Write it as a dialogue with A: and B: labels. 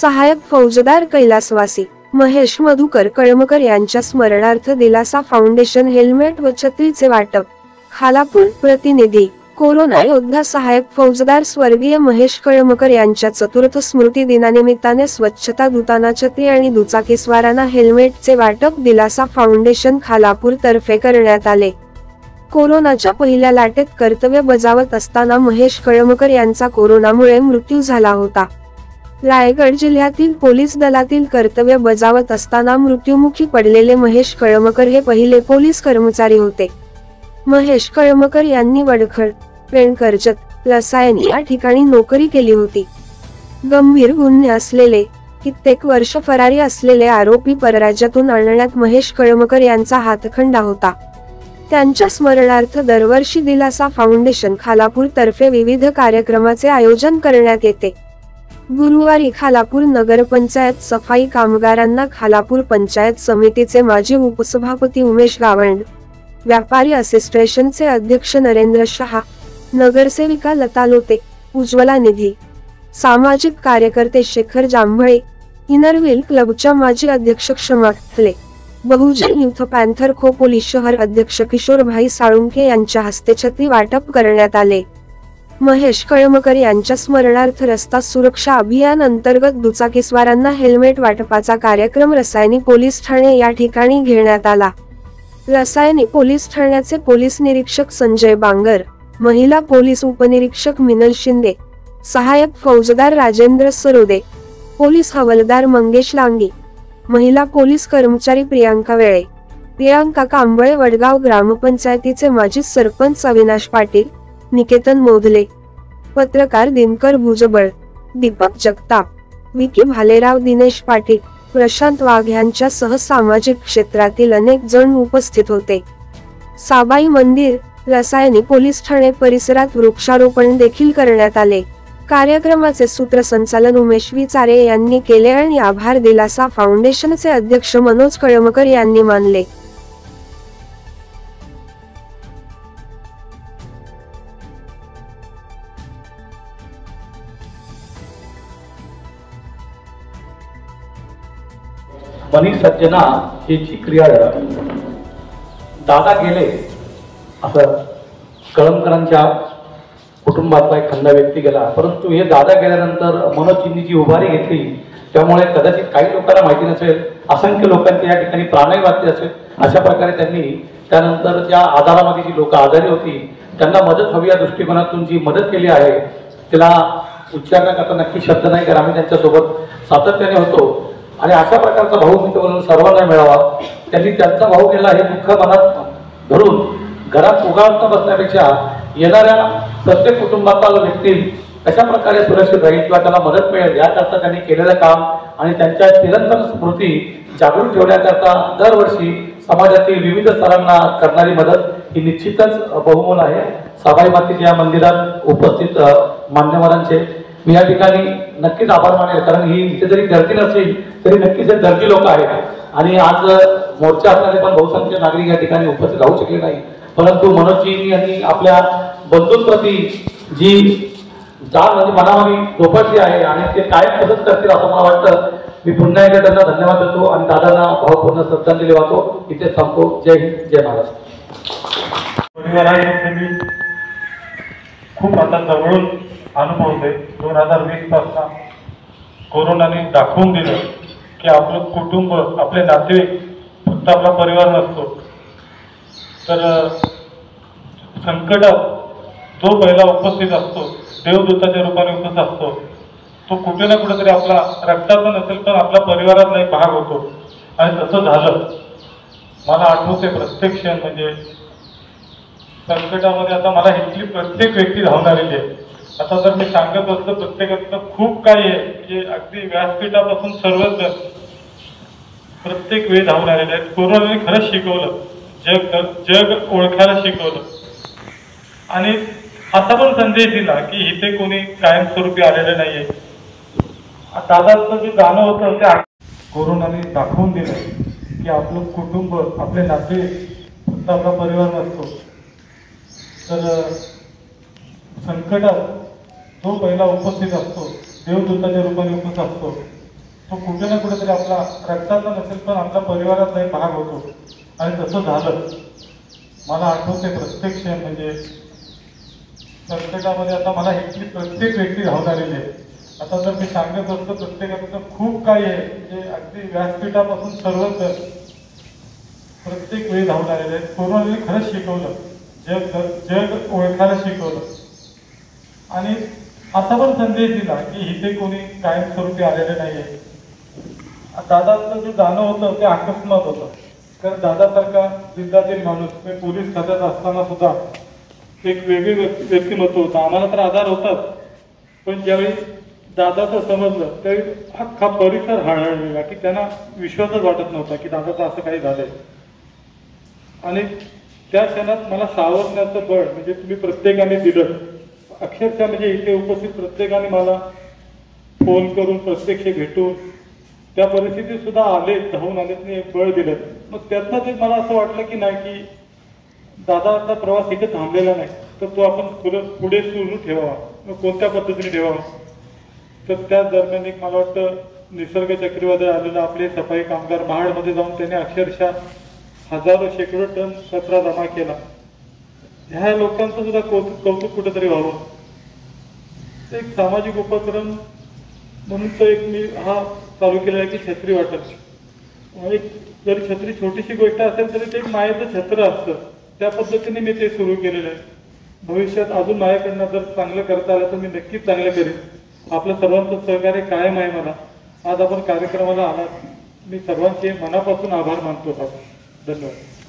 A: सहायक फौजदार कैलासवासी महेश मधुकर कळमकर यांच्या स्मरणार्थ दिलासा फाउंडेशन हेल्मेट व छत्रीचे वाटप। खालापूर प्रतिनिधी कोरोना योद्धा सहायक फौजदार स्वर्गीय महेश कळमकर यांच्या चतुर्थ स्मृती दिनानिमित्ताने स्वच्छता दूतांना छत्री आणि दुचाकीस्वारांना हेल्मेटचे वाटप दिलासा फाउंडेशन खालापूर तर्फे करण्यात आले। कोरोनाच्या पहिल्या लाटेत कर्तव्य बजावत असताना महेश कळमकर यांचा कोरोनामुळे मृत्यू झाला होता। रायगड जिल्ह्यातील पोलीस दलातील कर्तव्य बजावत असताना मृत्युमुखी पडलेले महेश कळमकर हे पहिले पोलीस कर्मचारी होते। महेश कळमकर यांनी वडखळ, पेणकर्जत, रसायनी या ठिकाणी नोकरी केली होती। गंभीर गुन्हे असलेले, कित्येक वर्ष फरारी असलेले आरोपी परराज्यातून आणण्यात महेश कळमकर यांचा हातखंडा होता। त्यांच्या स्मरणार्थ दरवर्षी दिलासा फाउंडेशन खालापूर तर्फे विविध कार्यक्रमाचे आयोजन करण्यात येते। गुरुवारी खालापूर नगरपंचायत सफाई कामगारांना खालापूर पंचायत समितीचे माजी उपसभापती उमेश गावंड, व्यापारी असोसिएशनचे अध्यक्ष नरेंद्र शहा, नगरसेविका लता लोते, उज्ज्वला निधी, सामाजिक कार्यकर्ते शेखर जांभळे, इनरव्हील क्लबच्या माजी अध्यक्ष क्षमा ठले, बहुजन युथ पॅन्थर खोपोली शहर अध्यक्ष किशोरभाई साळुंके यांच्या हस्ते छत्री वाटप करण्यात आले। महेश कळमकर यांच्या स्मरणार्थ रस्ता सुरक्षा अभियान अंतर्गत दुचाकीस्वारांना हेल्मेट वाटपाचा कार्यक्रम रसायनी पोलीस ठाणे या ठिकाणी घेण्यात आला। रसायनी पोलीस ठाण्याचे पोलीस निरीक्षक संजय बांगर, महिला पोलीस उपनिरीक्षक मिनल शिंदे, सहायक फौजदार राजेंद्र सरोदे, पोलीस हवालदार मंगेश लांगी, महिला पोलीस कर्मचारी प्रियांका वेळे, प्रियांका कांबळे, वडगाव ग्रामपंचायतीचे माजी सरपंच अविनाश पाटील, निकेतन मोधले, पत्रकार दिनकर भुजबळ, दीपक जगताप, विकी भालेराव, दिनेश पाटील, प्रशांत वाघ यांच्यासह सामाजिक क्षेत्रातील अनेक जण उपस्थित होते। साबाई मंदिर, रसायनी पोलीस ठाणे परिसरात वृक्षारोपण देखील करण्यात आले। कार्यक्रमाचे सूत्रसंचालन उमेश विचारे यांनी केले आणि आभार दिलासा फाउंडेशनचे अध्यक्ष मनोज कळमकर यांनी मानले।
B: मनीष सज्जना याची क्रिया दादा गेले असं कळमकरांच्या कुटुंबातला एक खंदा व्यक्ती गेला, परंतु हे दादा गेल्यानंतर मनोजजींनी जी उभारी घेतली त्यामुळे कदाचित काही लोकांना माहिती नसेल, असंख्य लोकांचे या ठिकाणी प्राणही वाचले असेल। अशा प्रकारे त्यांनी त्यानंतर ज्या आजारामध्ये जी लोक आजारी होती त्यांना मदत हवी या दृष्टिकोनातून जी मदत केली आहे त्याला उच्चारण्याकरता नक्की शब्द नाही, कारण आम्ही त्यांच्यासोबत सातत्याने होतो आणि अशा प्रकारचा भाऊ मित्र सर्वांना मिळावा। त्यांनी त्यांचा भाऊ गेला हे दुःख मनात धरून घरात उगाळता बसण्यापेक्षा येणाऱ्या प्रत्येक कुटुंबातील व्यक्ती कशा प्रकारे सुरक्षित राहील किंवा त्याला मदत मिळेल याकरता त्यांनी केलेलं काम आणि त्यांच्या चिरंतन स्मृती जागृत ठेवण्याकरता दरवर्षी समाजातील विविध स्तरांना करणारी मदत ही निश्चितच बहुमोल आहे। साबाई मातेच्या या मंदिरात उपस्थित मान्यवरांचे मी या ठिकाणी नक्कीच आभार मानेल, कारण ही इथे जरी गर्दी नसेल तरी नक्कीच गर्दी लोक आहेत आणि आज मोर्चा असणारे पण बहुसंख्य नागरिक या ठिकाणी उपस्थित राहू शकले नाही, परंतु मनोजजी यांनी आपल्या बंधूंप्रती जी जाण म्हणजे मनामध्ये जोपासली आहे आणि ते कायम मदत करतील असं मला वाटतं। मी पुन्हा एकदा त्यांना धन्यवाद देतो आणि दादांना भावपूर्ण श्रद्धांजली वाहतो। इथे थांबतो। जय हिंद, जय महाराष्ट्र।
C: परिवारांमध्ये मी खूप आता जवळून अनुभवते। 2020 पासून कोरोनाने दाखवून दिलं की आपलं कुटुंब, आपले नातेवाईक फक्त आपला परिवार नसतो, तर संकटात जो पहिला उपस्थित असतो, देवदूताच्या रूपाने उपस्थित असतो, तो कुठे ना कुठेतरी आपला रक्ताचा नसेल पण आपल्या परिवारातला एक भाग होतो आणि तसं झालं। मला आठवते प्रत्येक क्षण म्हणजे संकटामध्ये आता मला इथली प्रत्येक व्यक्ती धावणारी आहे। आता जर मी सांगत असतो प्रत्येकाचं खूप काही आहे, म्हणजे अगदी व्यासपीठापासून सर्वच जण प्रत्येक वेळी धावून आलेले आहेत। कोरोनाने खरंच शिकवलं, जग ओळखायला शिकवलं आणि असा पण संदेश दिला की इथे कोणी कायमस्वरूपी आलेलं नाहीये। दादाचं जे गाणं होतं ते कोरोनाने दाखवून दिलं की आपलं कुटुंब, आपले नाते फक्त आपला परिवार नसतो, तर संकटात जो पहिला उपस्थित असतो, देवदूताच्या रूपाने उपस्थित असतो, तो कुठे ना कुठेतरी आपला रक्ताचा नसेल पण आपला परिवाराचा एक भाग होतो. आणि तसं झालं. मला आठवते प्रत्येक क्षण म्हणजे प्रत्येकामध्ये आता मला इथली प्रत्येक व्यक्ती धावून आलेली आहे. आता जर मी सांगत असतो प्रत्येकाचं खूप काही आहे म्हणजे अगदी व्यासपीठापासून सर्वच प्रत्येक वेळी धावून आलेले आहेत. कोरोनाने खरंच शिकवलं, जग ओळखायला शिकवलं. आणि असा पण संदेश दिला की इथे कोणी कायमस्वरूपी आलेले नाहीये. दादाचं जे जाणं होतं ते अकस्मात होतं. कारण दादासारखा जिल्ह्यातील माणूस मी पोलीस खात्यात असताना सुद्धा एक वेगळी व्यक्तिमत्व होतं. आम्हाला तर आधार होताच, पण ज्यावेळी दादाचं समजलं त्यावेळी अख्खा परिसर हळहळलेला की त्यांना विश्वासच वाटत नव्हता की दादाचं असं काही झालंय. आणि त्या क्षणात मला सावरण्याचं बळ म्हणजे तुम्ही प्रत्येकाने दिलं. अक्षरशः म्हणजे इथे उपस्थित प्रत्येकाने मला फोन करून प्रत्यक्ष भेटून त्या परिस्थितीत सुद्धा आले, धावून आलेत, एक बळ दिलं. मग त्यातनं ते मला असं वाटलं की नाही की दादाचा प्रवास इथे थांबलेला नाही, तर तो आपण पुढे सुरू ठेवावा. मग कोणत्या पद्धतीने ठेवावा. तर त्या दरम्यान एक मला वाटतं निसर्ग चक्रीवादळ आलेलं आपले सफाई कामगार महाडमध्ये जाऊन त्याने अक्षरशः हजारो शेकडो टन कचरा जमा केला. ह्या लोकांचं सुद्धा कौतुक कुठेतरी व्हावं. एक सामाजिक उपक्रम म्हणून तर एक मी हा चालू केलेला आहे की छत्री वाटप. एक जरी छत्री छोटीशी गोष्ट असेल तरी ते एक मायेचं छत्र असतं. त्या पद्धतीने मी ते सुरू केलेलं आहे. भविष्यात अजून माझ्याकडनं जर चांगलं करता आलं तर मी नक्कीच चांगलं करेन. आपलं सर्वांचं सहकार्य कायम आहे मला. आज आपण कार्यक्रमाला आलात, मी सर्वांचे मनापासून आभार मानतो. धन्यवाद.